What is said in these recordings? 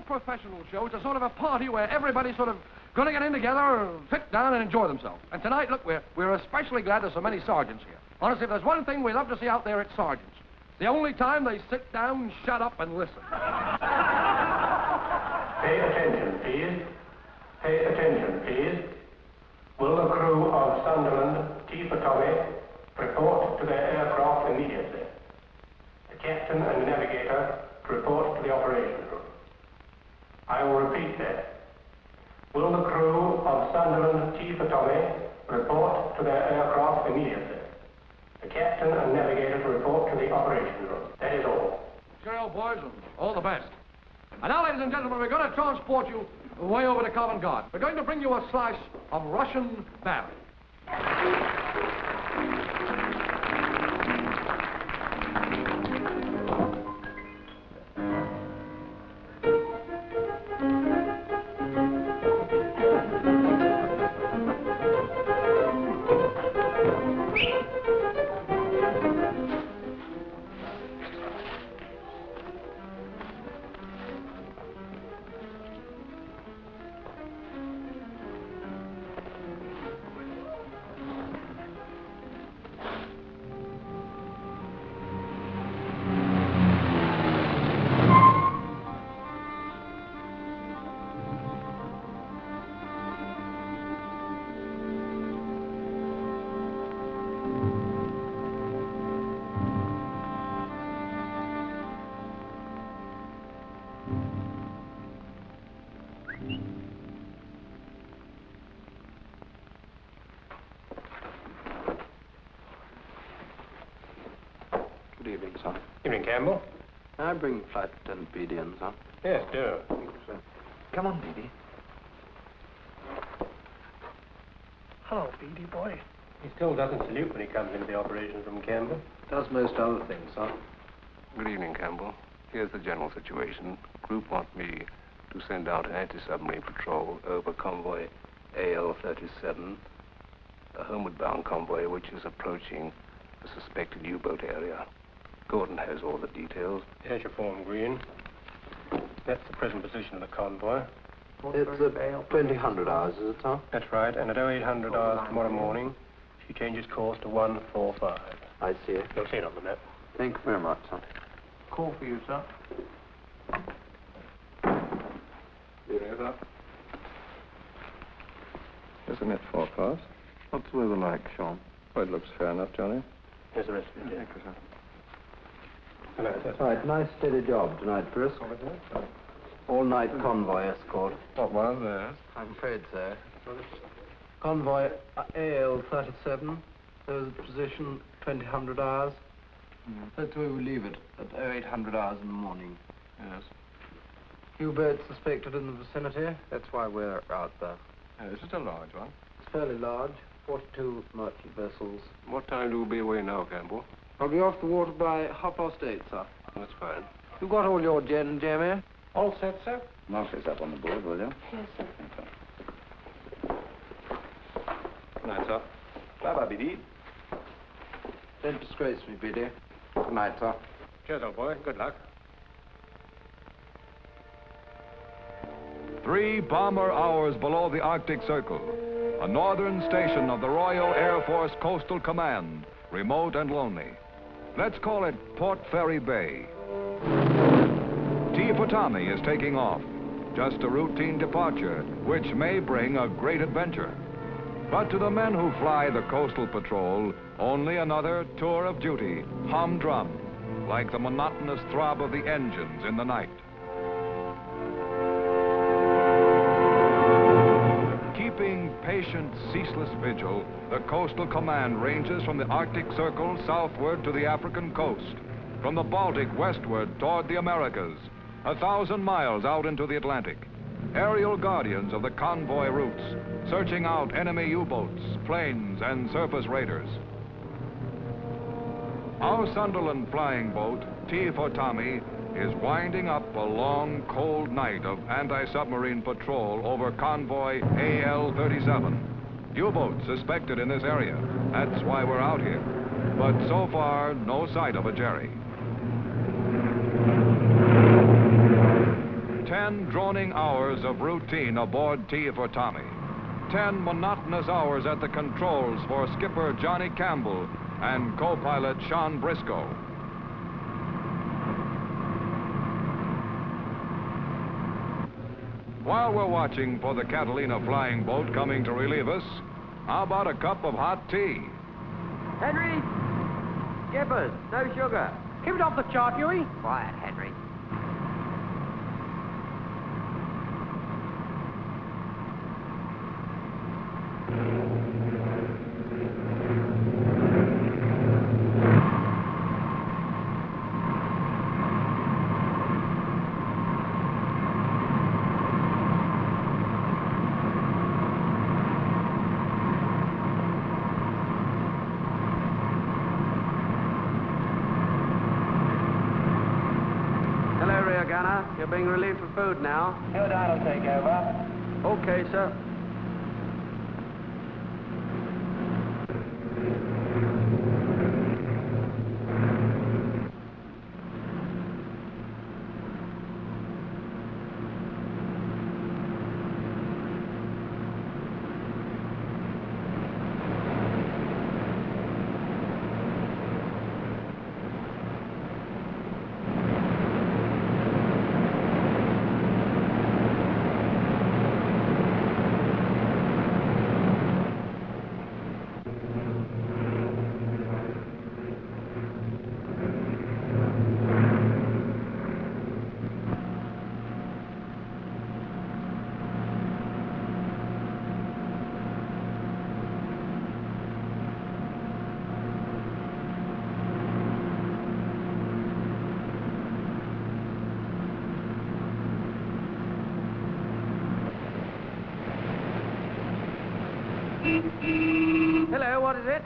professional show. It's a sort of a party where everybody's sort of going to get in together, sit down, and enjoy themselves. And tonight, look, we're especially glad there's so many sergeants here. Honestly, if there's one thing we love to see out there, it's sergeants. It's the only time they sit down, shut up, and listen. Pay attention, please. Pay attention, please. Will the crew of Sunderland, Tommy, report to their aircraft immediately? The captain and navigator report to the operation room. I will repeat that. Will the crew of Sunderland, Tommy, report to their aircraft immediately? The captain and navigator to report to the operation room. That is all. Cheerio, boys, and all the best. And now, ladies and gentlemen, we're going to transport you way over to Covent Garden. We're going to bring you a slice of Russian Barry. Good evening, sir. Evening, Campbell. Can I bring Flight Lieutenant Beatty in, sir? Yes, do. Thank you, sir. Come on, Beatty. Hello, Beatty boy. He still doesn't salute when he comes into the operations room, Campbell. Does most other things, sir. Good evening, Campbell. Here's the general situation. Group want me to send out an anti-submarine patrol over convoy AL-37, a homeward-bound convoy which is approaching the suspected U-boat area. Gordon has all the details. Here's your form, Green. That's the present position of the convoy. It's at 2000 hours, is it, sir? That's right, and at 0800 hours tomorrow morning, she changes course to 145. I see it. You'll see it on the map. Thank you very much, sir. Call for you, sir. There's a net forecast. What's the weather like, Sean? Oh, it looks fair enough, Johnny. Here's the rest of it. Thank you, sir. Hello, sir. Right, nice steady job tonight, Frisk. All-night convoy escort. What was that? I'm afraid so. Convoy AL-37. There's a position 2000 hours. That's where we leave it, at 0800 hours in the morning. Yes. U-boat suspected in the vicinity. That's why we're out there. Is it a large one? It's fairly large. 42 merchant vessels. What time do we be away now, Campbell? I'll be off the water by 8:30, sir. That's fine. You got all your gin, Jamie? All set, sir? Mark this up on the board, will you? Yes, sir. Good night, sir. Bye-bye, BD. Don't disgrace me, Biddy. Good night, sir. Cheers, old boy. Good luck. 3 bomber hours below the Arctic Circle, a northern station of the Royal Air Force Coastal Command, remote and lonely. Let's call it Port Ferry Bay. T for Tommy is taking off. Just a routine departure, which may bring a great adventure. But to the men who fly the Coastal Patrol, only another tour of duty, humdrum, like the monotonous throb of the engines in the night. Keeping patient, ceaseless vigil, the Coastal Command ranges from the Arctic Circle southward to the African coast, from the Baltic westward toward the Americas, 1,000 miles out into the Atlantic. Aerial guardians of the convoy routes, searching out enemy U-boats, planes, and surface raiders. Our Sunderland flying boat, T for Tommy, is winding up a long, cold night of anti-submarine patrol over convoy AL-37. U-boats suspected in this area. That's why we're out here. But so far, no sight of a Jerry. 10 10 droning hours of routine aboard Tea for Tommy. 10 monotonous hours at the controls for skipper Johnny Campbell and co-pilot Sean Briscoe. While we're watching for the Catalina flying boat coming to relieve us, how about a cup of hot tea? Henry! Skippers, no sugar. Keep it off the chart, Huey. Quiet, Henry. You're being relieved for food now. Theodine will take over. Okay, sir. Hello, what is it?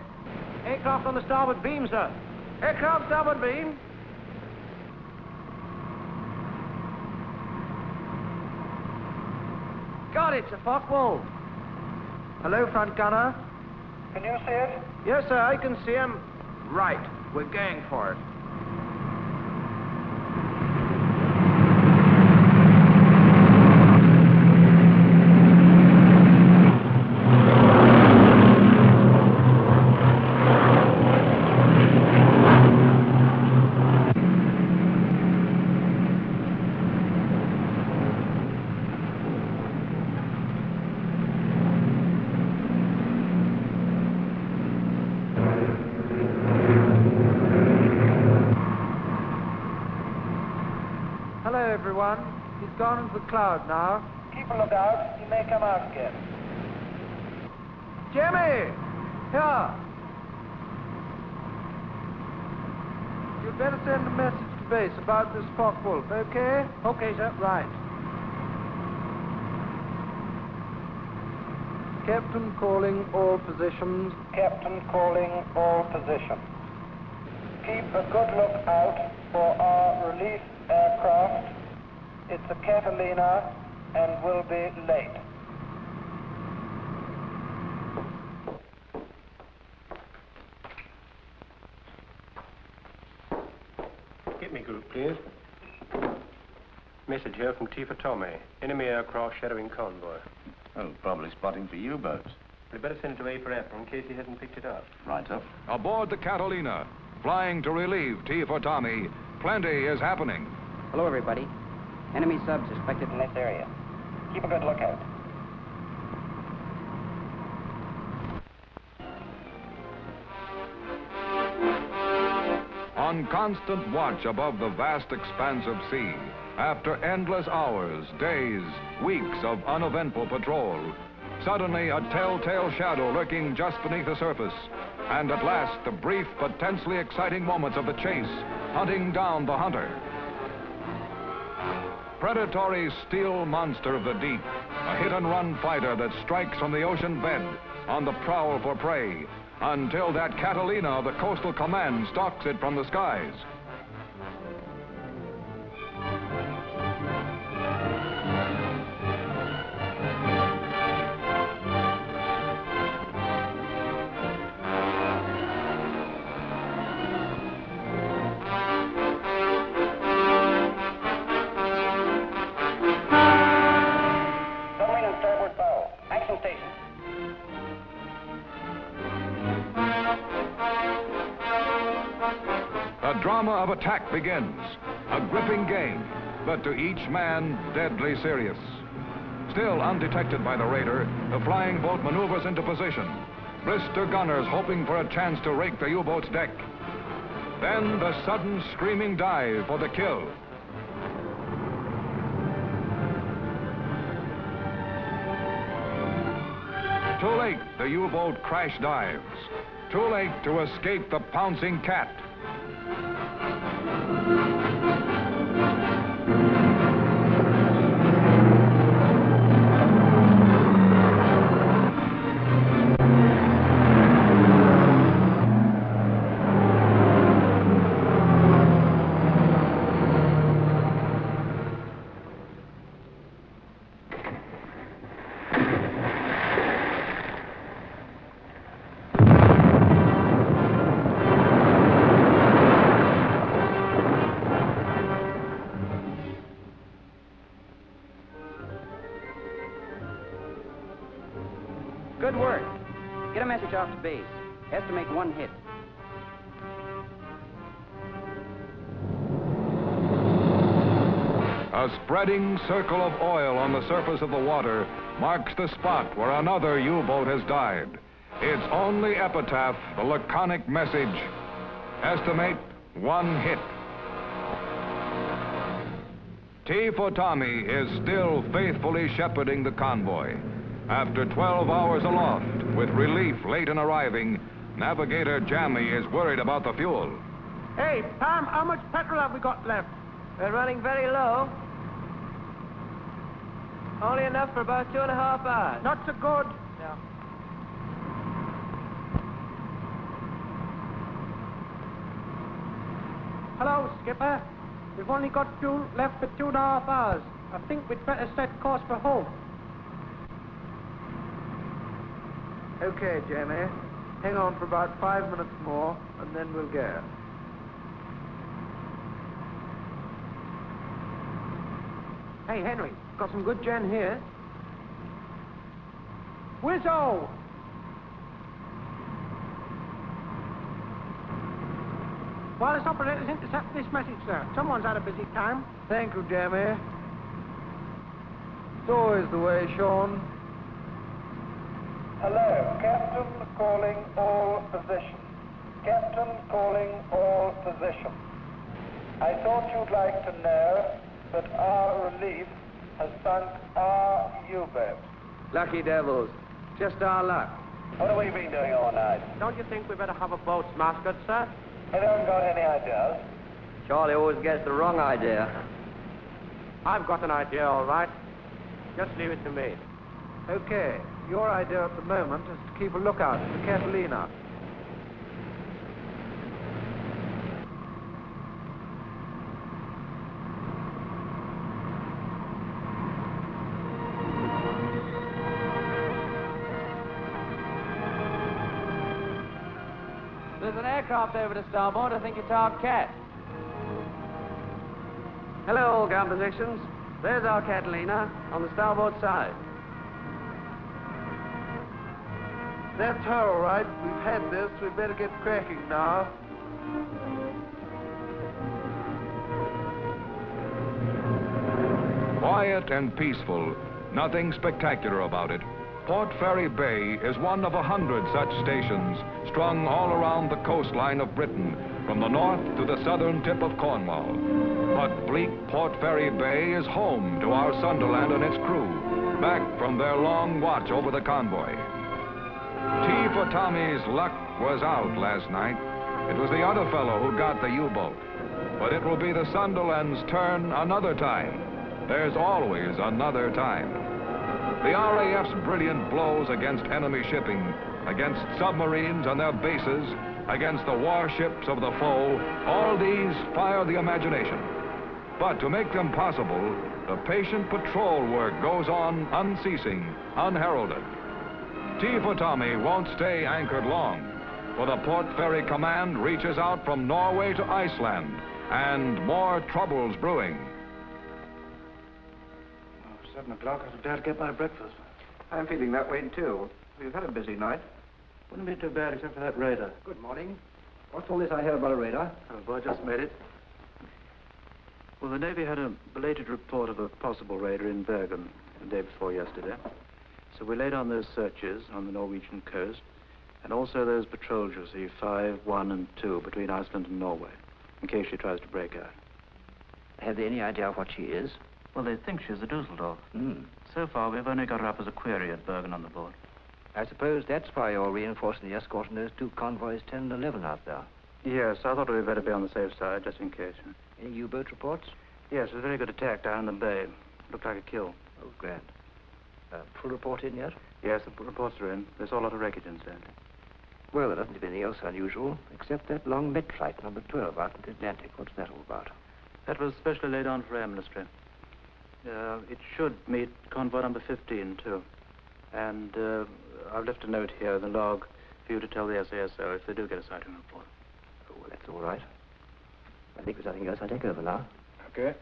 Aircraft on the starboard beam, sir. Aircraft starboard beam. God, it's a fog wall. Hello, front gunner. Can you see it? Yes, sir, I can see him. Right, we're going for it. Hello, everyone. He's gone into the cloud now. Keep a lookout. He may come out again. Jimmy! Here! You'd better send a message to base about this Focke-Wulf, okay? Okay, sir. Right. Captain calling all positions. Captain calling all positions. Keep a good lookout for our relief aircraft. It's a Catalina and will be late. Get me group, please. Message here from Tea for Tommy. Enemy aircraft shadowing convoy. Oh, probably spotting for U-boats. We'd better send it to A for Apple in case he hasn't picked it up. Right up. Aboard the Catalina, flying to relieve Tea for Tommy, plenty is happening. Hello, everybody. Enemy sub suspected in this area. Keep a good lookout. On constant watch above the vast expanse of sea, after endless hours, days, weeks of uneventful patrol, suddenly a telltale shadow lurking just beneath the surface, and at last the brief but tensely exciting moments of the chase, hunting down the hunter. Predatory steel monster of the deep, a hit-and-run fighter that strikes from the ocean bed on the prowl for prey, until that Catalina of the Coastal Command stalks it from the skies. action station. The drama of attack begins. A gripping game, but to each man, deadly serious. Still undetected by the raider, the flying boat maneuvers into position. Brister gunners hoping for a chance to rake the U-boat's deck. Then the sudden screaming dive for the kill. Too late, the U-boat crash dives. Too late to escape the pouncing cat. Good work. Get a message off to base. Estimate 1 hit. A spreading circle of oil on the surface of the water marks the spot where another U-boat has died. Its only epitaph, the laconic message, estimate 1 hit. T for Tommy is still faithfully shepherding the convoy. After 12 hours aloft, with relief late in arriving, Navigator Jammy is worried about the fuel. Hey, Tom, how much petrol have we got left? We're running very low. Only enough for about 2.5 hours. Not so good. No. Hello, Skipper. We've only got fuel left for 2.5 hours. I think we'd better set course for home. Okay, Jamie. Hang on for about 5 minutes more, and then we'll go. Hey, Henry, got some good gin here. Whizzo! Wireless operators intercept this message, sir. Someone's had a busy time. Thank you, Jamie. It's always the way, Sean. Hello, Captain calling all positions. Captain calling all positions. I thought you'd like to know that our relief has sunk our U-boat. Lucky devils. Just our luck. What have we been doing all night? Don't you think we better have a boat's mascot, sir? I haven't got any ideas. Charlie always gets the wrong idea. I've got an idea, all right. Just leave it to me. Okay. Your idea at the moment is to keep a lookout for the Catalina. There's an aircraft over to starboard. I think it's our cat. Hello, all ground positions. There's our Catalina on the starboard side. That's her, all right. We've had this. We'd better get cracking now. Quiet and peaceful, nothing spectacular about it. Port Fairy Bay is one of 100 such stations strung all around the coastline of Britain, from the north to the southern tip of Cornwall. But bleak Port Fairy Bay is home to our Sunderland and its crew, back from their long watch over the convoy. T for Tommy's luck was out last night. It was the other fellow who got the U-boat. But it will be the Sunderland's turn another time. There's always another time. The RAF's brilliant blows against enemy shipping, against submarines and their bases, against the warships of the foe, all these fire the imagination. But to make them possible, the patient patrol work goes on unceasing, unheralded. T for Tommy won't stay anchored long, for the Port Fairy Command reaches out from Norway to Iceland, and more troubles brewing. 7 o'clock, I should dare to get my breakfast. I'm feeling that way, too. We've had a busy night. Wouldn't be too bad except for that radar. Good morning. What's all this I hear about a radar? Oh, boy, just made it. Well, the Navy had a belated report of a possible raider in Bergen the day before yesterday. So we laid on those searches on the Norwegian coast, and also those patrols you see, 5, 1, and 2, between Iceland and Norway, in case she tries to break out. Have they any idea what she is? Well, they think she's a Dusseldorf. So far, we've only got her up as a query at Bergen on the board. I suppose that's why you're reinforcing the escort in those 2 convoys 10 and 11 out there. Yes, I thought we'd better be on the safe side, just in case. Any U-boat reports? Yes, a very good attack down in the bay. Looked like a kill. Oh, grand. Full report in yet? Yes, the reports are in. There's a lot of wreckage instead. Well, there doesn't seem anything else unusual, except that long med flight, number 12, out in the Atlantic. What's that all about? That was specially laid on for Air Ministry. It should meet convoy number 15, too. And I've left a note here in the log for you to tell the SASO if they do get a sighting report. Oh, well, that's all right. I think there's nothing else. I'll take over now. Okay.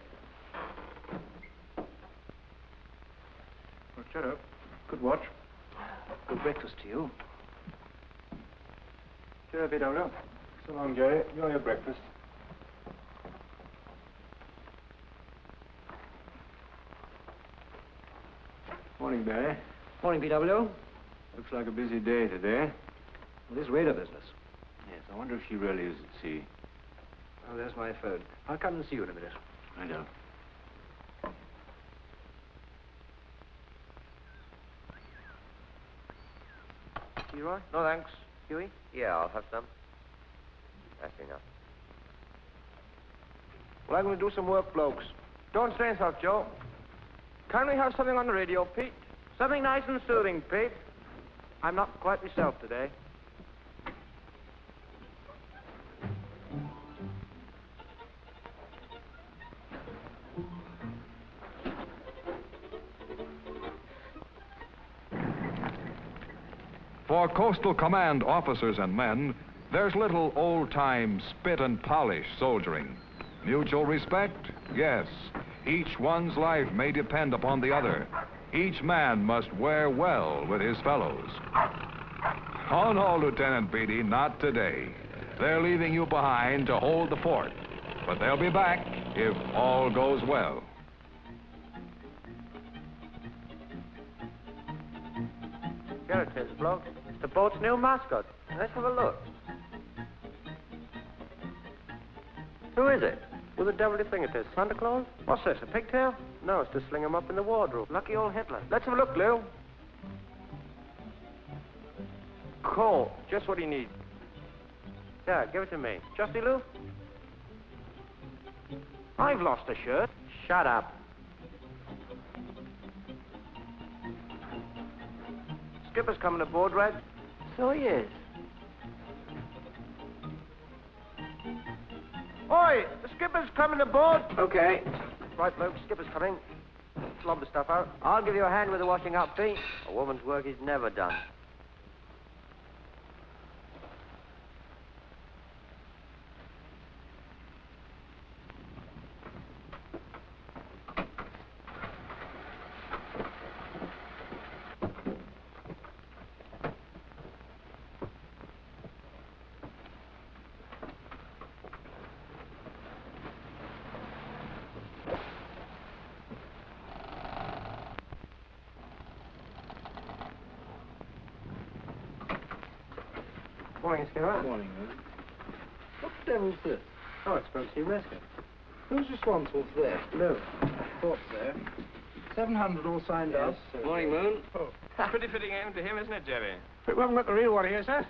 Well, shut up. Good watch. Good breakfast to you. Cheer, BW. So long, Jerry. Enjoy your breakfast. Morning, Barry. Morning, PW. Looks like a busy day today. Well, this radar business. Yes, I wonder if she really is at sea. Oh, there's my phone. I'll come and see you in a minute. I don't. Leroy? No, thanks. Huey? Yeah, I'll have some. That's enough. Well, I'm going to do some work, blokes. Don't strain yourself, Joe. Can we have something on the radio, Pete? Something nice and soothing, Pete. I'm not quite myself today. For Coastal Command officers and men, there's little old-time spit and polish soldiering. Mutual respect? Yes. Each one's life may depend upon the other. Each man must wear well with his fellows. Oh, no, Lieutenant Beatty, not today. They're leaving you behind to hold the fort. But they'll be back if all goes well. Here it is, bloke. It's the boat's new mascot. Let's have a look. Who is it? Who the devil do you think it is? Santa Claus? What's this, a pigtail? No, it's to sling him up in the wardrobe. Lucky old Hitler. Let's have a look, Lou. Coal. Just what he needs. Yeah, give it to me. Justy, Lou? I've lost a shirt. Shut up. Skipper's coming aboard, Red. So he is. Oi! The skipper's coming aboard! Okay. Right, bloke, skipper's coming. Slob the stuff out. I'll give you a hand with the washing up, Pete. A woman's work is never done. Morning, Skipper. Morning, man. What the devil's this? Oh, it's supposed to be rescue. Who's responsible for this? Lou. Thought so. 700 all signed up. Morning, Moon. Oh, pretty fitting aim to him, isn't it, Jerry? But we haven't got the real one here, sir.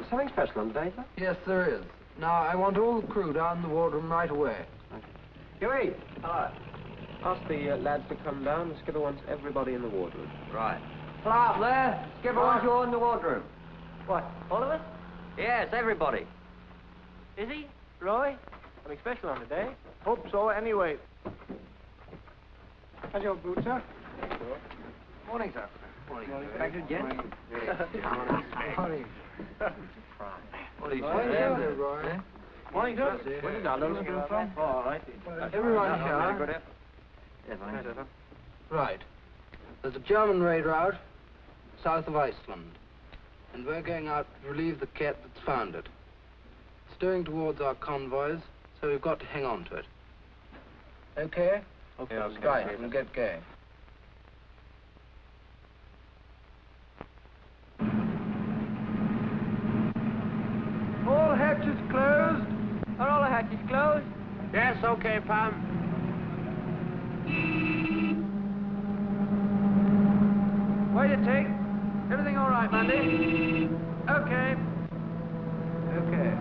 Something special on today, sir? Yes, there is. Now, I want all the crew down in the wardroom right away. Huey. Hi. Ask the lads to come down. The skipper wants everybody in the wardroom. Right. Pull out there. Skipper wants you all in the wardroom. What, all of us? Yes, everybody. Is he? Roy? Something special on today? Hope so, anyway. How's your boot, sir? Morning, sir. Morning. Thank you, gents. Morning. Morning, Morning, Roy. Morning, sir. Where did Aldo come from? Oh, all right. Everyone here. Yes, Right. There's a German raider out. south of Iceland, and we're going out to relieve the cat that's foundered. It's steering towards our convoys, so we've got to hang on to it. Okay? Okay. Right, and get going. All hatches closed. Are all the hatches closed? Yes, okay, Pam. Way to take. Everything all right, Mandy? Okay. Okay.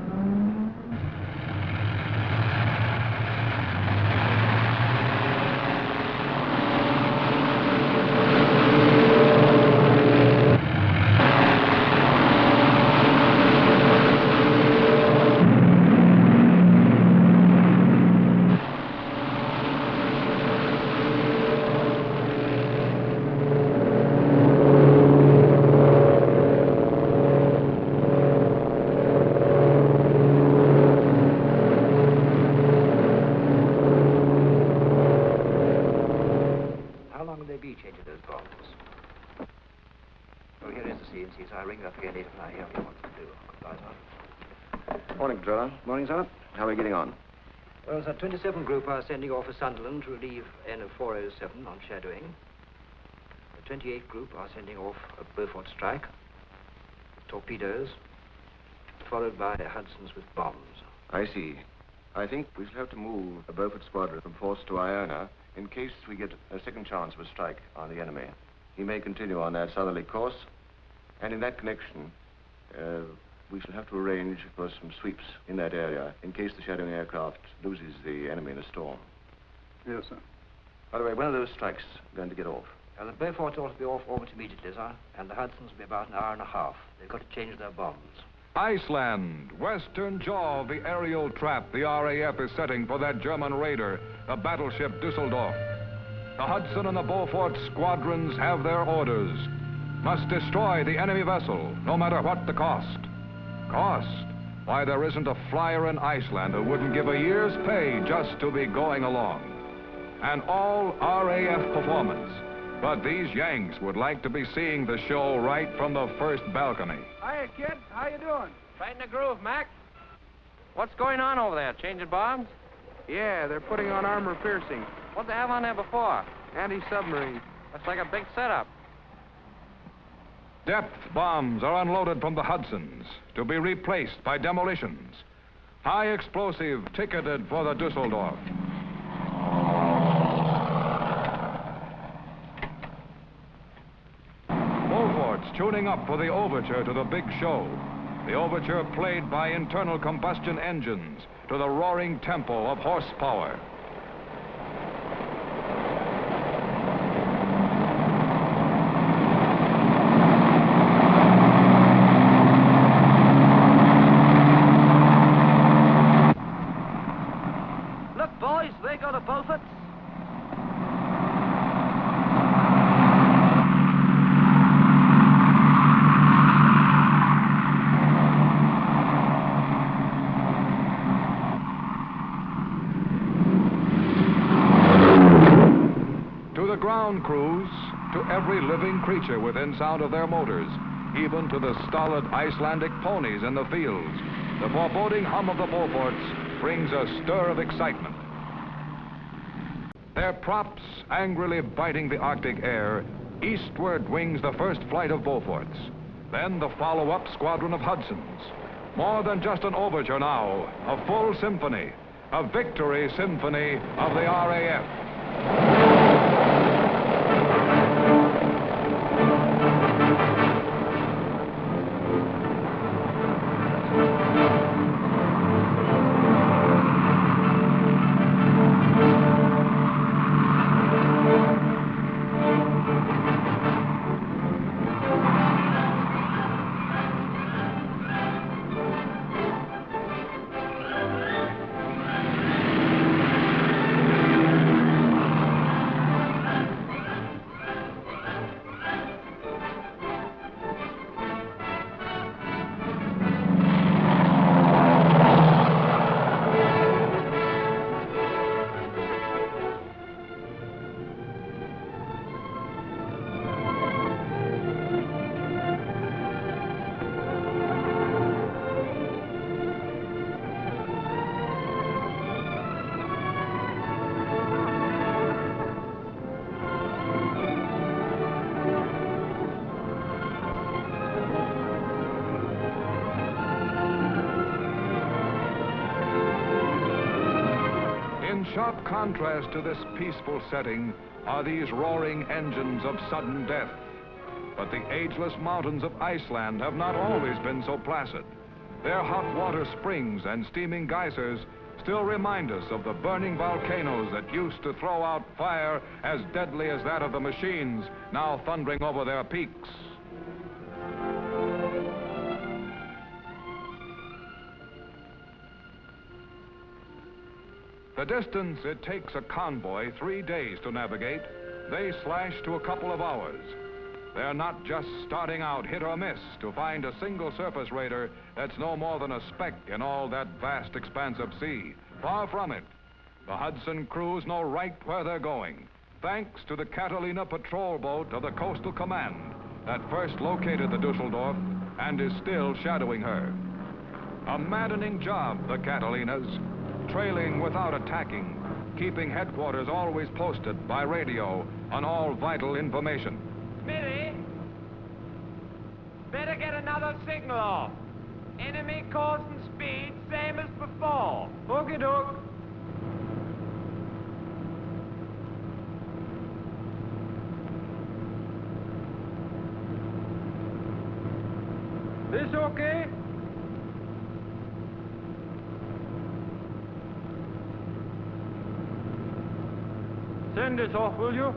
Morning, Patrolman. Morning, sir. How are we getting on? Well, the 27 group are sending off for Sunderland to relieve N407 on shadowing. The 28 group are sending off a Beaufort strike, torpedoes, followed by Hudsons with bombs. I see. I think we shall have to move a Beaufort squadron from Force to Iona in case we get a second chance of a strike on the enemy. He may continue on that southerly course, and in that connection, we shall have to arrange for some sweeps in that area in case the shadowing aircraft loses the enemy in a storm. Yes, sir. By the way, when are those strikes going to get off? The Beauforts ought to be off orbit immediately, sir, and the Hudsons will be about an hour and a half. They've got to change their bombs. Iceland, western jaw of the aerial trap the RAF is setting for that German raider, the battleship Dusseldorf. The Hudson and the Beaufort squadrons have their orders. Must destroy the enemy vessel, no matter what the cost. Cost? Why, there isn't a flyer in Iceland who wouldn't give a year's pay just to be going along. An all RAF performance. But these Yanks would like to be seeing the show right from the first balcony. Hiya, kid. How you doing? Right in the groove, Mac. What's going on over there? Changing bombs? Yeah, they're putting on armor piercing. What'd they have on there before? Anti-submarine. That's like a big setup. Depth bombs are unloaded from the Hudsons to be replaced by demolitions. High explosive ticketed for the Dusseldorf. Beaufort's tuning up for the overture to the big show. The overture played by internal combustion engines to the roaring tempo of horsepower. Look, boys, they got a Beaufort. Ground crews, to every living creature within sound of their motors, even to the stolid Icelandic ponies in the fields, the foreboding hum of the Beauforts brings a stir of excitement. Their props angrily biting the Arctic air, eastward wings the first flight of Beauforts, then the follow-up squadron of Hudsons. More than just an overture now, a full symphony, a victory symphony of the RAF. sharp contrast to this peaceful setting are these roaring engines of sudden death. But the ageless mountains of Iceland have not always been so placid. Their hot water springs and steaming geysers still remind us of the burning volcanoes that used to throw out fire as deadly as that of the machines now thundering over their peaks. The distance it takes a convoy 3 days to navigate, they slash to a couple of hours. They're not just starting out hit or miss to find a single surface raider that's no more than a speck in all that vast expanse of sea. Far from it. The Hudson crews know right where they're going, thanks to the Catalina patrol boat of the Coastal Command that first located the Dusseldorf and is still shadowing her. A maddening job, the Catalina's, trailing without attacking, keeping headquarters always posted by radio on all vital information. Smithy! Better get another signal off. Enemy course and speed, same as before. Okey doke. This okay? Send this off, will you?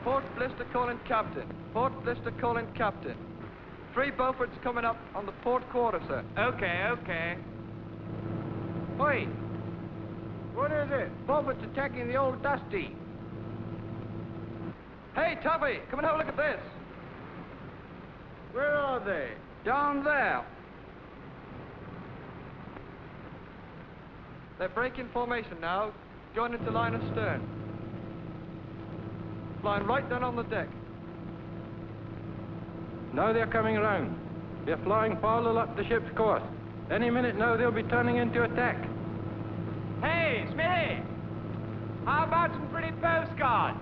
Port Blister calling captain. Port Blister calling captain. 3 Beauforts coming up on the port quarter, sir. Okay, okay. Oi! What is it? Beaufort's attacking the old Dusty. Hey, Tuffy, come and have a look at this. Where are they? Down there. They're breaking formation now, going into line astern. Flying right down on the deck. Now they're coming around. They're flying parallel up the ship's course. Any minute now they'll be turning into attack. Hey, Smithy! How about some pretty postcards?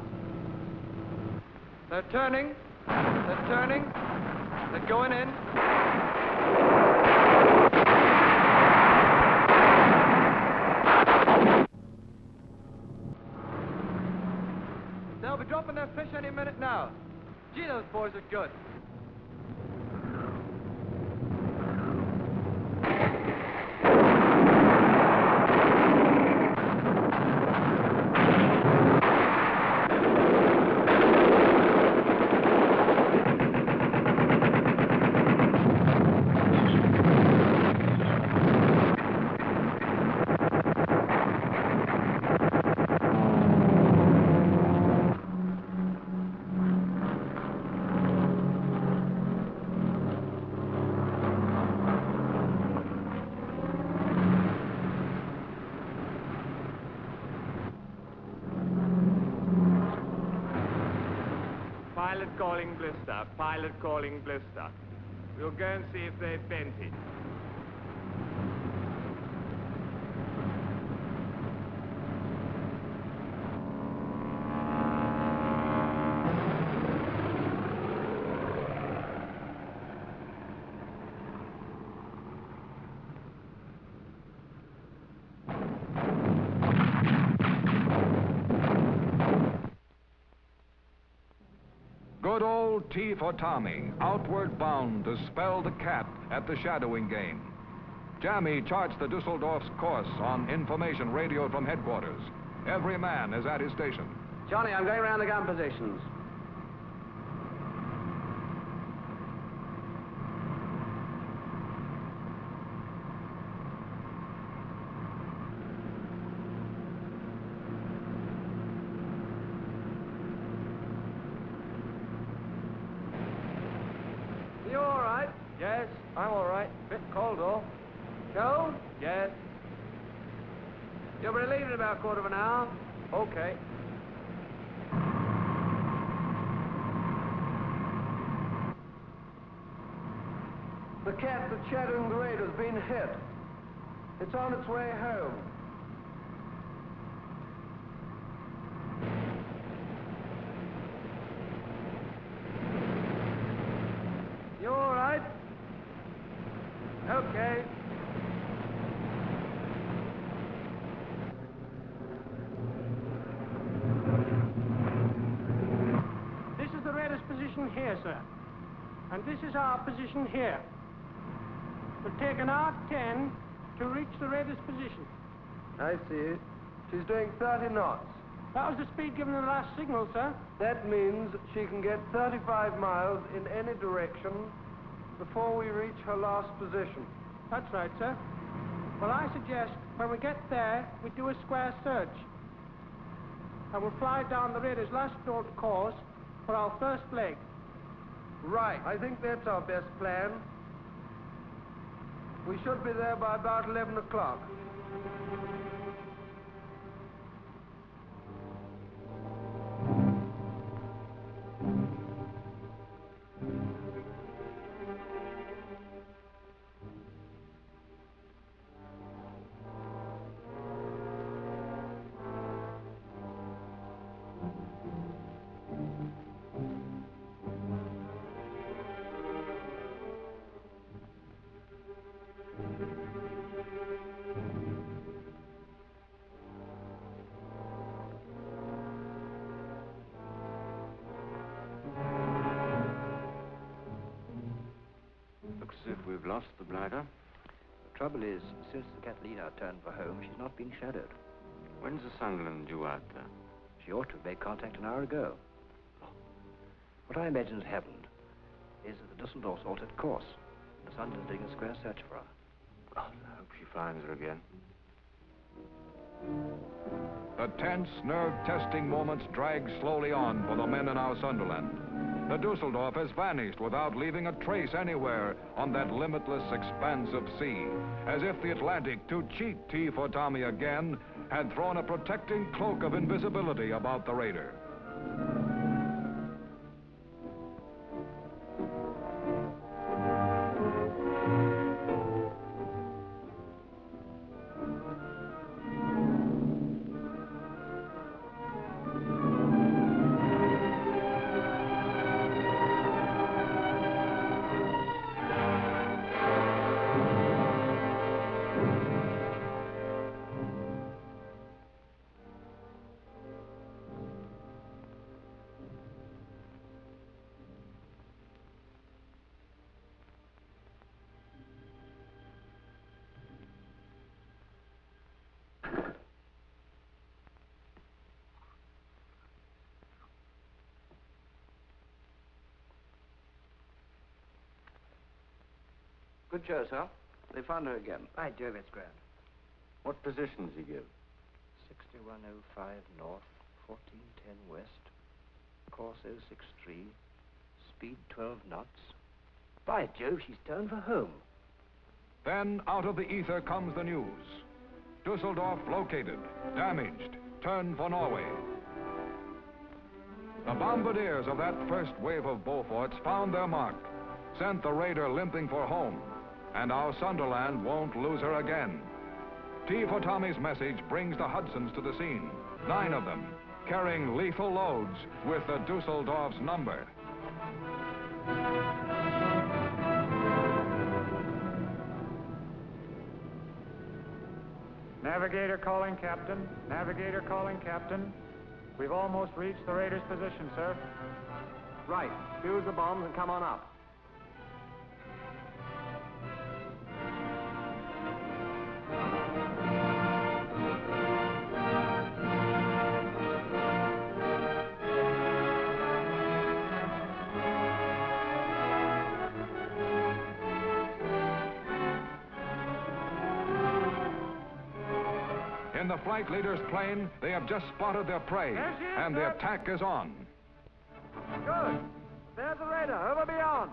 They're turning. They're turning. They're going in. They'll be dropping their fish any minute now. Gee, those boys are good. Pilot calling Blister. We'll go and see if they've bent it. Good old T for Tommy, outward bound to spell the cat at the shadowing game. Jammy charts the Dusseldorf's course on information radioed from headquarters. Every man is at his station. Johnny, I'm going around the gun positions. You all right? Yes, I'm all right. Bit cold, though. Cold? Yes. You'll be leaving in about a quarter of an hour. Okay. The cat that's shadowing the raider's been hit. It's on its way home. You all right? Okay. This is the raider's position here, sir. And this is our position here. It'll take an hour 10 to reach the raider's position. I see. She's doing 30 knots. That was the speed given in the last signal, sir. That means she can get 35 miles in any direction before we reach her last position. That's right, sir. Well, I suggest when we get there, we do a square search. And we'll fly down the raider's last known course for our first leg. Right. I think that's our best plan. We should be there by about 11 o'clock. Looks as if we've lost the bladder. The trouble is, since the Catalina turned for home, she's not been shadowed. When's the Sunderland due out there? She ought to have made contact an hour ago. What I imagine has happened is that the Dusseldorf's altered course. The Sunderland's doing a square search for her. God, I hope she finds her again. The tense, nerve-testing moments drag slowly on for the men in our Sunderland. The Dusseldorf has vanished without leaving a trace anywhere on that limitless expanse of sea, as if the Atlantic, to cheat T for Tommy again, had thrown a protecting cloak of invisibility about the raider. Good show, sir. They found her again. By Jove, it's grand. What positions he give? 6105 north, 1410 west, course 063, speed 12 knots. By Jove, she's turned for home. Then out of the ether comes the news. Dusseldorf located, damaged, turned for Norway. The bombardiers of that first wave of Beauforts found their mark, sent the raider limping for home, and our Sunderland won't lose her again. T for Tommy's message brings the Hudsons to the scene, 9 of them, carrying lethal loads with the Dusseldorf's number. Navigator calling, Captain. Navigator calling, Captain. We've almost reached the raider's position, sir. Right. Fuse the bombs and come on up. In the flight leader's plane, they have just spotted their prey, and the attack is on. Good. There's the raider, over beyond.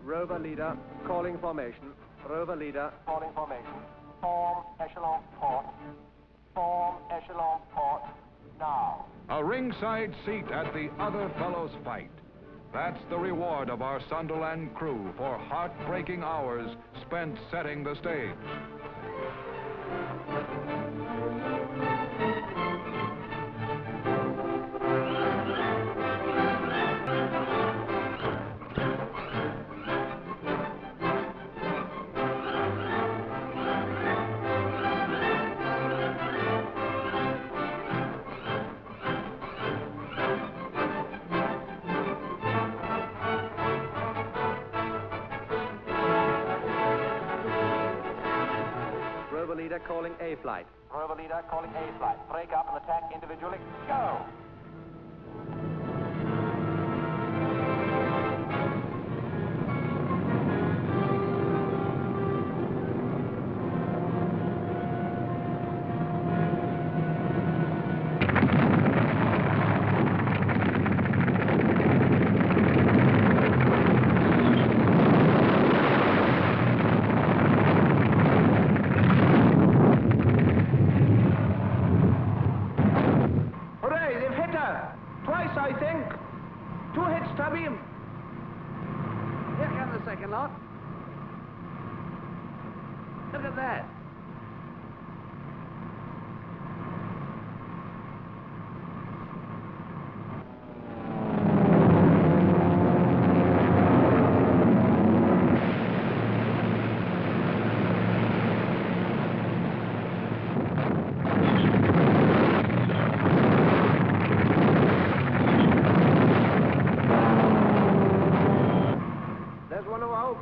Rover leader, calling formation. Rover leader, calling formation. Form echelon port. Form echelon port now. A ringside seat at the other fellow's fight. That's the reward of our Sunderland crew for heartbreaking hours spent setting the stage. Leader calling A flight. Rover leader calling A flight. Break up and attack individually. Go! Second lot. Look at that.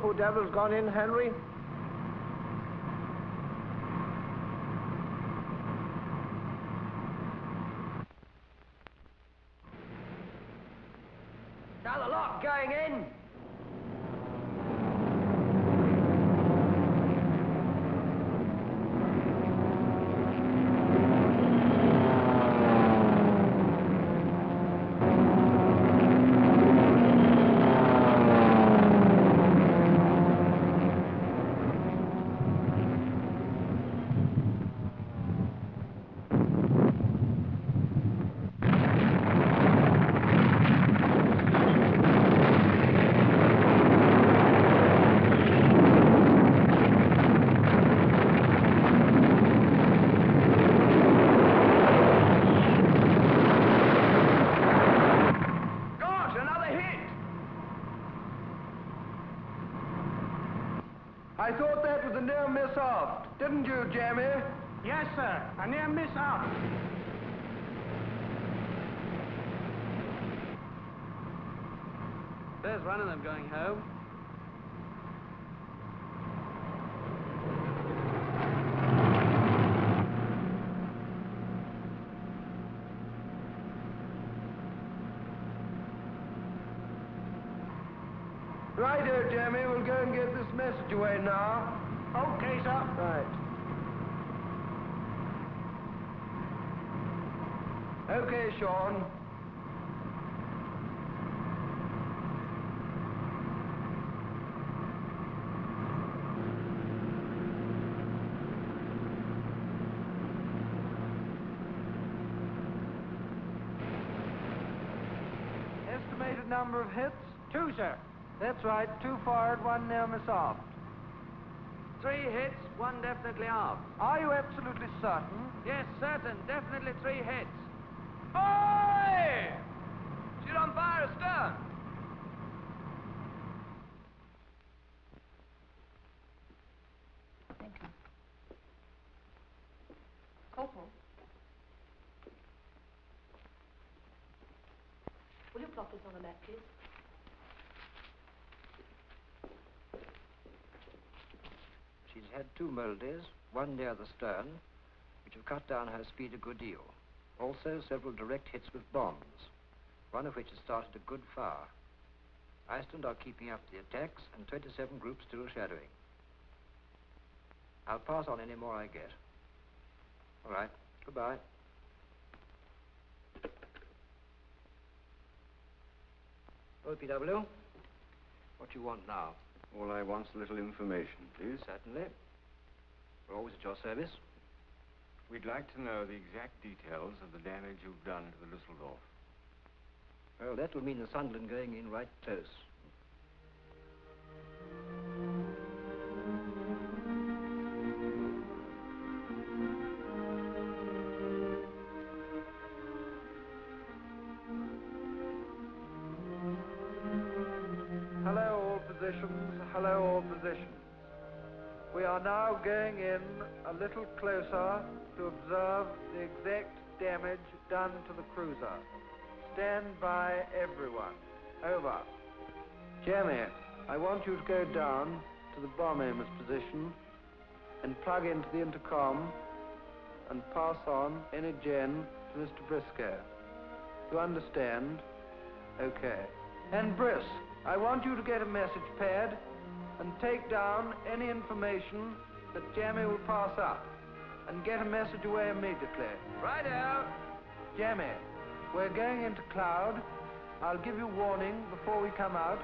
Poor devil's gone in, Henry. Got a lot going in. I thought that was a near miss aft, didn't you, Jamie? Yes, sir. A near miss aft. There's one of them going home. Righto, Jamie. We'll go and get this message away now. Okay, sir. Right. Okay, Sean. Estimated number of hits? 2, sir. That's right. 2 forward, 1 near miss aft. 3 hits, 1 definitely aft. Are you absolutely certain? Yes, certain. Definitely 3 hits. Boy! She's on fire astern. Thank you. Corporal. Will you plot this on a map, please? She's had 2 moldies, one near the stern, which have cut down her speed a good deal. Also, several direct hits with bombs, one of which has started a good fire. Iceland are keeping up the attacks, and 27 groups still shadowing. I'll pass on any more I get. All right. Goodbye. OPW, what do you want now? All I want's a little information, please. Certainly. We're always at your service. We'd like to know the exact details of the damage you've done to the Düsseldorf. Well, that will mean the Sunderland going in right close. Hello, all positions. Hello, all positions. We are now going in a little closer to observe the exact damage done to the cruiser. Stand by, everyone. Over. Jamie, I want you to go down to the bomb aimer's position and plug into the intercom and pass on any gen to Mr. Briscoe. You understand? Okay. And Briss, I want you to get a message pad and take down any information that Jamie will pass up and get a message away immediately. Righto. Jamie, we're going into cloud. I'll give you warning before we come out.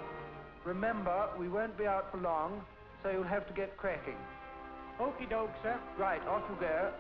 Remember, we won't be out for long, so you'll have to get cracking. Okie doke, sir. Right, off you go.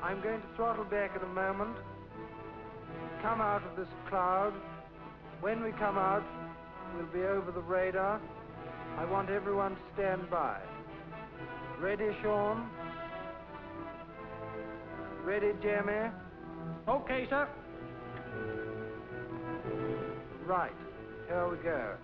I'm going to throttle back in a moment, come out of this cloud. When we come out, we'll be over the radar. I want everyone to stand by. Ready, Sean? Ready, Jamie? Okay, sir. Right, here we go.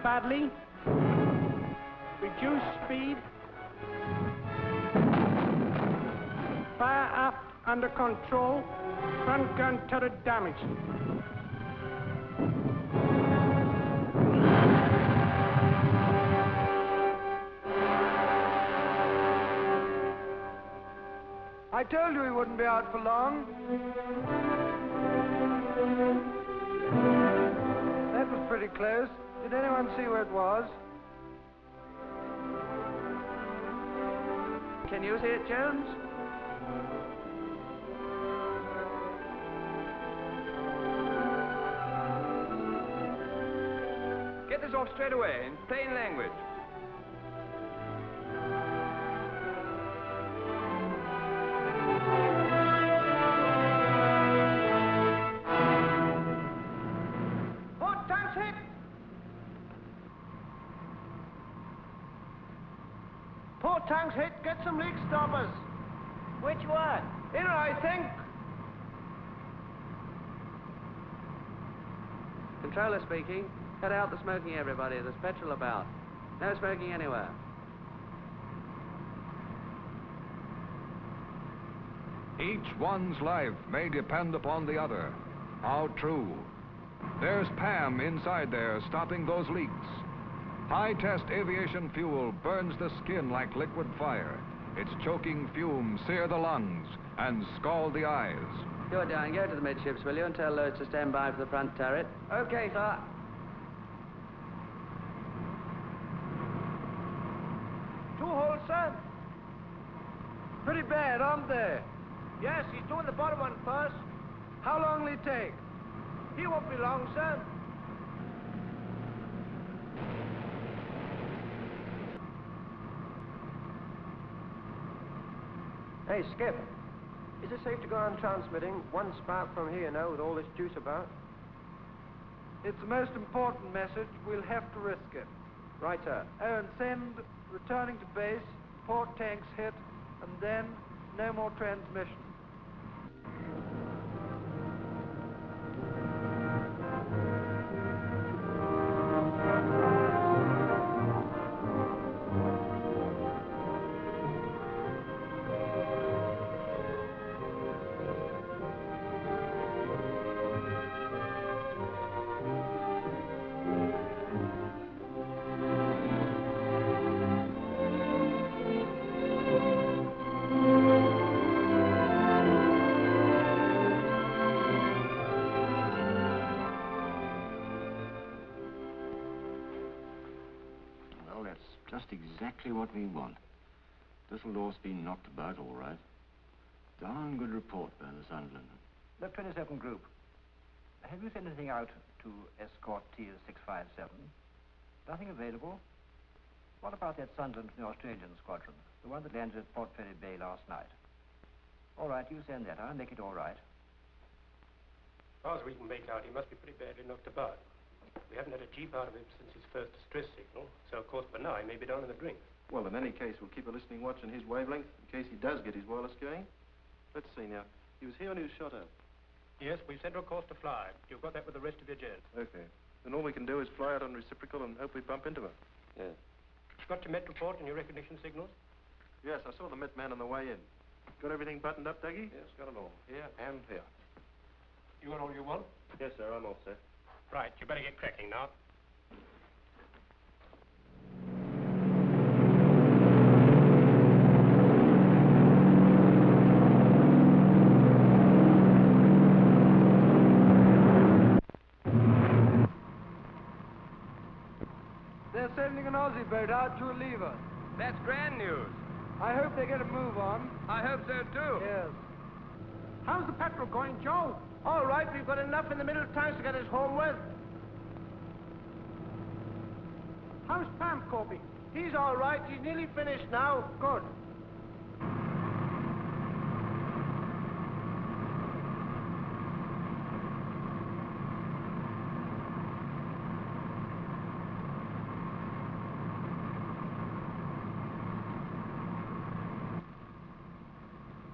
Badly. Reduce speed. Fire aft under control. Front gun turret damaged. I told you we wouldn't be out for long. That was pretty close. Did anyone see where it was? Can you see it, Jones? Get this off straight away, in plain language. Port tanks hit! Port tanks hit, get some leak stoppers. Which one? Here, I think. Controller speaking. Cut out the smoking, everybody. There's petrol about. No smoking anywhere. Each one's life may depend upon the other. How true. There's Pam inside there stopping those leaks. High-test aviation fuel burns the skin like liquid fire. Its choking fumes sear the lungs and scald the eyes. You're down. Go to the midships, will you, and tell Loads to stand by for the front turret. Okay, sir. Two holes, sir. Pretty bad, aren't they? Yes, he's doing the bottom one first. How long will it take? He won't be long, sir. Hey, Skip. Is it safe to go on transmitting one spark from here now with all this juice about? It's the most important message. We'll have to risk it. Right, sir. Oh, and send, returning to base, port tanks hit, and then no more transmission. Just exactly what we want. Dusseldorf's been knocked about all right. Darn good report by the Sunderland. The 27 group. Have you sent anything out to escort T-657? Nothing available? What about that Sunderland from the Australian squadron? The one that landed at Port Fairy Bay last night? All right, you send that. I'll make it all right. As far as we can make out, he must be pretty badly knocked about. We haven't had a jeep out of him since his first distress signal, so of course by now he may be down in the drink. Well, in any case, we'll keep a listening watch on his wavelength in case he does get his wireless going. Let's see now. He was here when he was shot at. Yes, we've sent her a course to fly. You've got that with the rest of your jet. Okay. Then all we can do is fly out on reciprocal and hope we bump into her. Yes. You've got your Met report and your recognition signals? Yes, I saw the Met man on the way in. Got everything buttoned up, Dougie? Yes, got it all. Here and here. You got all you want? Yes, sir, I'm all set. Right, you better get cracking now. They're sending an Aussie boat out to relieve us. That's grand news. I hope they get a move on. I hope so, too. Yes. How's the petrol going, Joe? All right, we've got enough in the middle tanks to get us homeward. How's Pam coping? He's all right. He's nearly finished now. Good.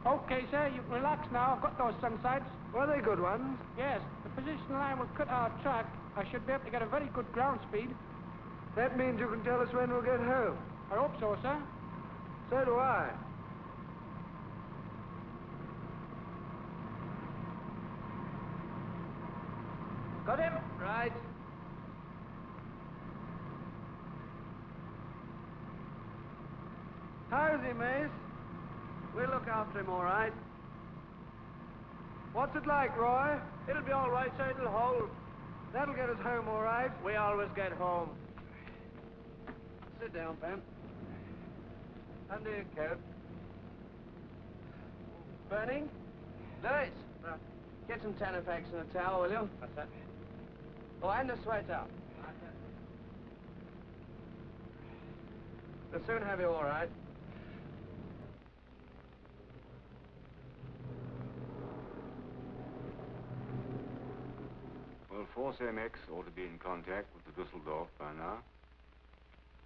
Okay, sir, you can relax now. I've got those sunsides. Were they good ones? Yes, the position line will cut our track. I should be able to get a very good ground speed. That means you can tell us when we'll get home. I hope so, sir. So do I. Got him? Right. How's he, Mace? We'll look after him, all right. What's it like, Roy? It'll be all right, sir. It'll hold. That'll get us home, all right. We always get home. Sit down, Pam. Under your coat. Burning? Lewis, get some Halifax and a towel, will you? What's that? Oh, and a sweater. We'll soon have you all right. Well, Force MX ought to be in contact with the Dusseldorf by now.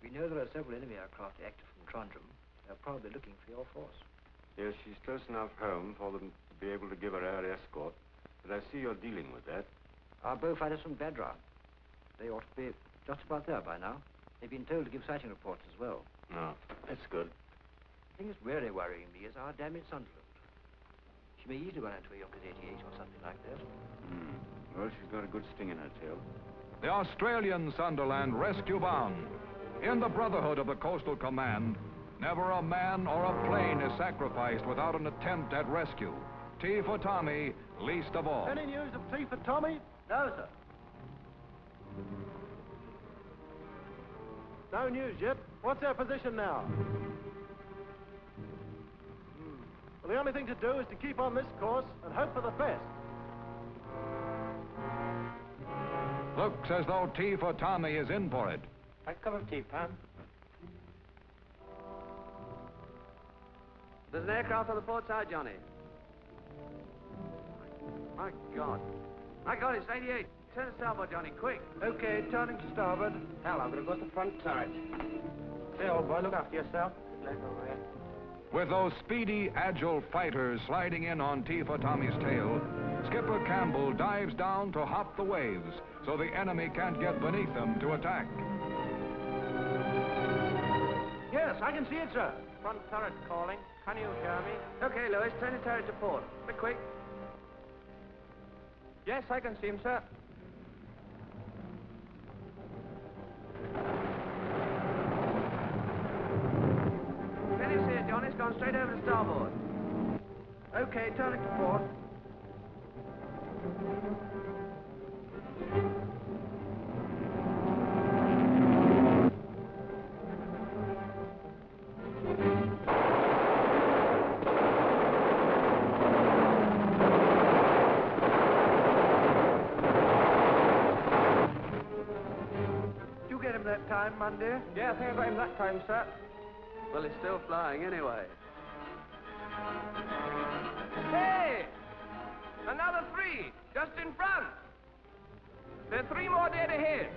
We know there are several enemy aircraft active from Trondheim. They're probably looking for your force. Yes, she's close enough home for them to be able to give her air escort, but I see you're dealing with that. Our bowfighters from Badra. They ought to be just about there by now. They've been told to give sighting reports as well. No, that's good. The thing that's really worrying me is our damaged Sunderland. She may easily run into a Yonkers 88 or something like that. Well, she's got a good sting in her tail. The Australian Sunderland rescue bound. In the brotherhood of the Coastal Command, never a man or a plane is sacrificed without an attempt at rescue. T for Tommy, least of all. Any news of T for Tommy? No, sir. No news yet. What's their position now? Well, the only thing to do is to keep on this course and hope for the best. Looks as though T for Tommy is in for it. A cup of tea, Pam. There's an aircraft on the port side, Johnny. My God. My God, it's 88. Turn to starboard, Johnny, quick. Okay, turning to starboard. Hell, I'm going to go to the front turret. Hey, old boy, look after yourself. Good luck over there. With those speedy, agile fighters sliding in on T for Tommy's tail, Skipper Campbell dives down to hop the waves so the enemy can't get beneath them to attack. Yes, I can see it, sir. Front turret calling. Can you hear me? Okay, Lewis, turn the turret to port. Be quick. Yes, I can see him, sir. Can you see it, Johnny? It's gone straight over to starboard. Okay, turning to port. That time, Monday? Yeah, I think I got him that time, sir. Well, he's still flying anyway. Hey! Another 3, just in front. There are 3 more dead ahead.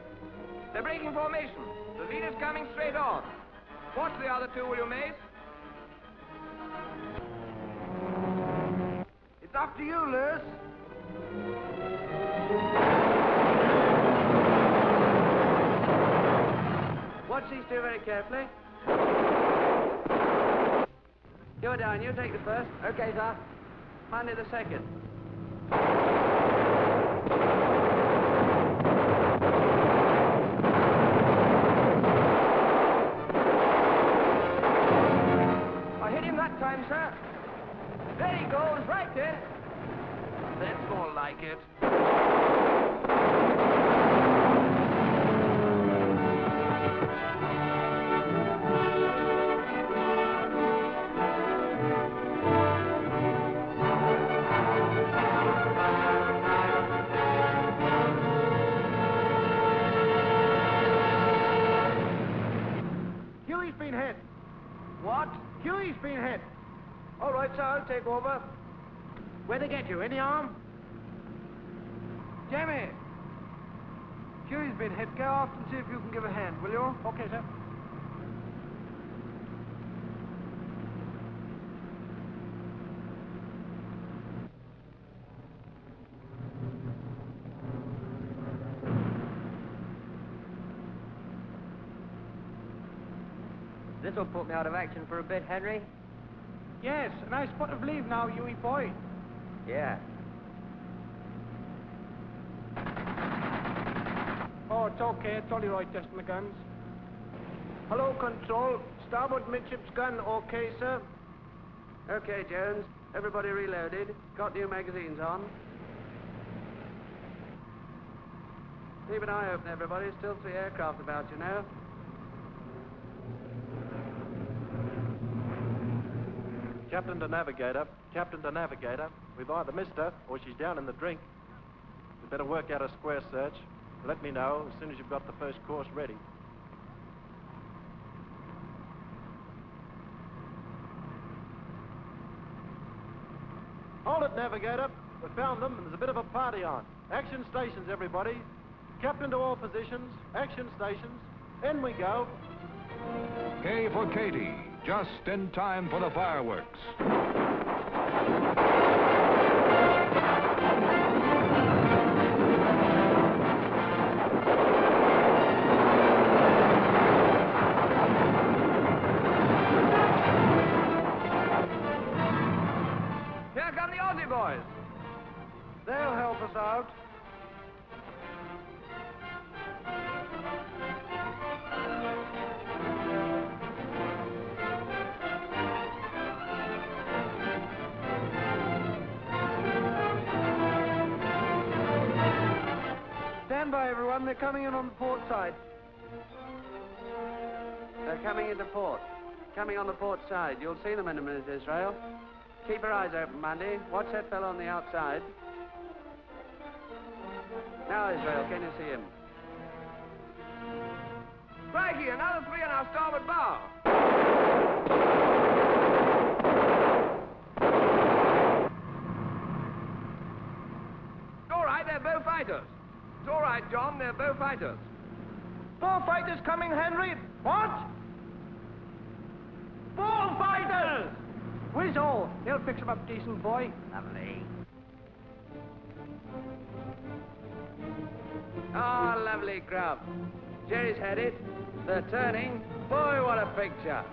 They're breaking formation. The leader's coming straight on. Watch the other 2, will you, mate? It's up to you, Lewis. Watch these 2 very carefully. You're down. You take the first. Okay, sir. Mandy the second. I hit him that time, sir. There he goes, right there. That's more like it. What? Huey's been hit. All right, sir, I'll take over. Where'd they get you? In the arm? Jamie! Huey's been hit. Go off and see if you can give a hand, will you? Okay, sir. This'll put me out of action for a bit, Henry. Yes, a nice spot of leave now, Huey boy. Yeah. Oh, it's okay. It's only right, testing the guns. Hello, Control. Starboard midship's gun, okay, sir? Okay, Jones. Everybody reloaded. Got new magazines on. Keep an eye open, everybody. Still 3 aircraft about, you know. Captain to navigator. Captain to navigator. We've either missed her or she's down in the drink. We'd better work out a square search. Let me know as soon as you've got the first course ready. Hold it, navigator. We found them and there's a bit of a party on. Action stations, everybody. Captain to all positions. Action stations. In we go. K for Katie, just in time for the fireworks. Here come the Aussie boys. They'll help us out. Stand by, everyone. They're coming in on the port side. They're coming into port. Coming on the port side. You'll see them in a minute, Israel. Keep your eyes open, Mandy. Watch that fellow on the outside. Now, Israel, can you see him? Crikey, another 3 on our starboard bow. It's all right, they're bow fighters. It's all right, John, they're bow fighters. Bow fighters coming, Henry? What? Bow fighters! Whiz all. They'll fix him up decent, boy. Lovely. Ah, lovely grub. Jerry's had it. They're turning. Boy, what a picture.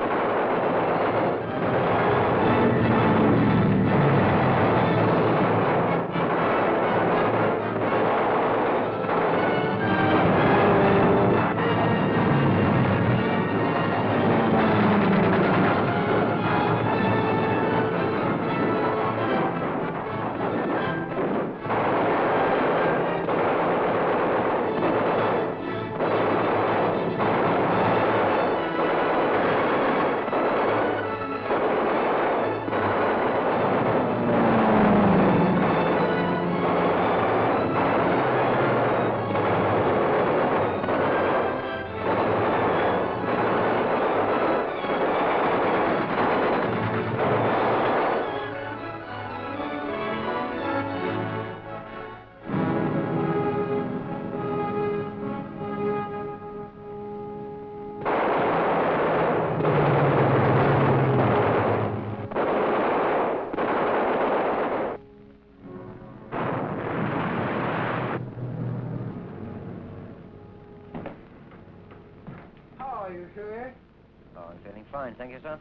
Fine, thank you, sir.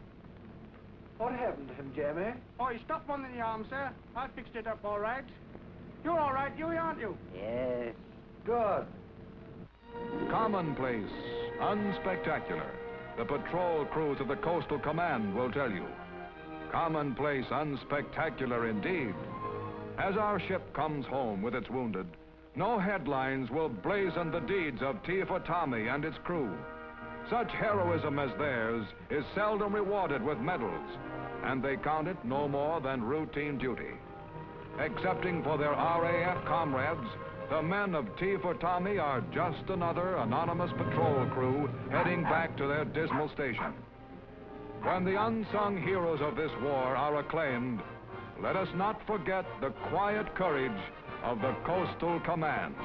What happened to him, Jamie? Oh, he stopped one in the arm, sir. I fixed it up all right. You're all right, Huey, aren't you? Yes. Good. Commonplace, unspectacular. The patrol crews of the Coastal Command will tell you. Commonplace, unspectacular indeed. As our ship comes home with its wounded, no headlines will blazon the deeds of Tea-for Tommy and its crew. Such heroism as theirs is seldom rewarded with medals, and they count it no more than routine duty. Excepting for their RAF comrades, the men of Tea-for Tommy are just another anonymous patrol crew heading back to their dismal station. When the unsung heroes of this war are acclaimed, let us not forget the quiet courage of the Coastal Command.